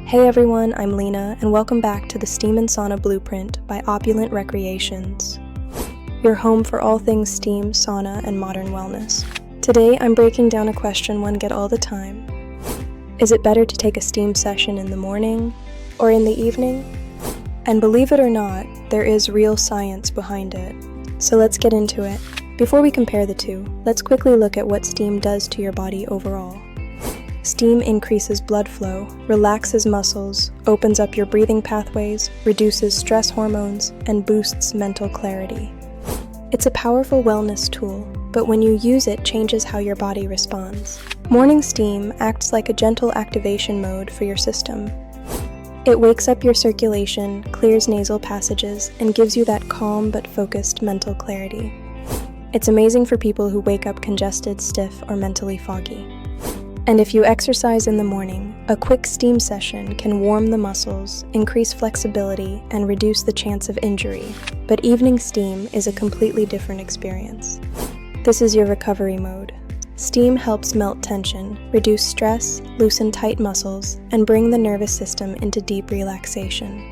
Hey everyone, I'm Lena, and welcome back to the Steam and Sauna Blueprint by Opulent Recreations, your home for all things steam, sauna, and modern wellness. Today, I'm breaking down a question one get all the time. Is it better to take a steam session in the morning or in the evening? And believe it or not, there is real science behind it. So let's get into it. Before we compare the two, let's quickly look at what steam does to your body overall. Steam increases blood flow, relaxes muscles, opens up your breathing pathways, reduces stress hormones, and boosts mental clarity. It's a powerful wellness tool, but when you use it, changes how your body responds. Morning steam acts like a gentle activation mode for your system. It wakes up your circulation, clears nasal passages, and gives you that calm but focused mental clarity. It's amazing for people who wake up congested, stiff, or mentally foggy. And if you exercise in the morning, a quick steam session can warm the muscles, increase flexibility, and reduce the chance of injury. But evening steam is a completely different experience. This is your recovery mode. Steam helps melt tension, reduce stress, loosen tight muscles, and bring the nervous system into deep relaxation.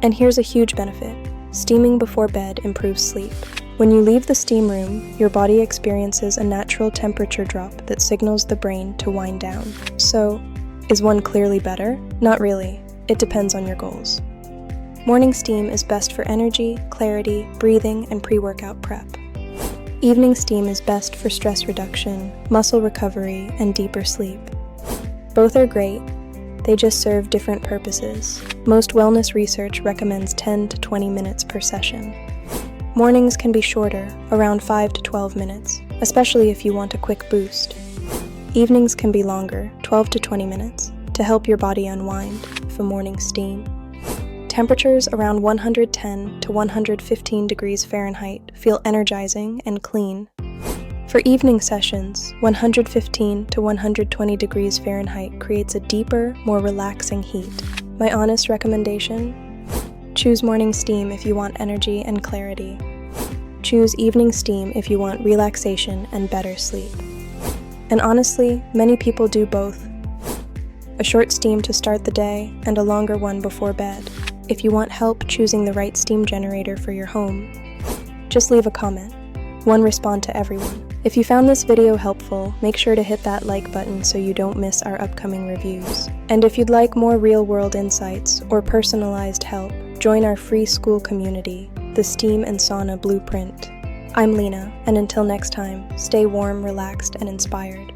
And here's a huge benefit. Steaming before bed improves sleep. When you leave the steam room, your body experiences a natural temperature drop that signals the brain to wind down. So, is one clearly better? Not really. It depends on your goals. Morning steam is best for energy, clarity, breathing, and pre-workout prep. Evening steam is best for stress reduction, muscle recovery, and deeper sleep. Both are great. They just serve different purposes. Most wellness research recommends 10 to 20 minutes per session. Mornings can be shorter, around 5 to 12 minutes, especially if you want a quick boost. Evenings can be longer, 12 to 20 minutes, to help your body unwind for morning steam. Temperatures around 110 to 115 degrees Fahrenheit feel energizing and clean. For evening sessions, 115 to 120 degrees Fahrenheit creates a deeper, more relaxing heat. My honest recommendation? Choose morning steam if you want energy and clarity. Choose evening steam if you want relaxation and better sleep. And honestly, many people do both. A short steam to start the day and a longer one before bed. If you want help choosing the right steam generator for your home, just leave a comment. One respond to everyone. If you found this video helpful, make sure to hit that like button so you don't miss our upcoming reviews. And if you'd like more real-world insights or personalized help, join our free school community, the Steam and Sauna Blueprint. I'm Lena, and until next time, stay warm, relaxed, and inspired.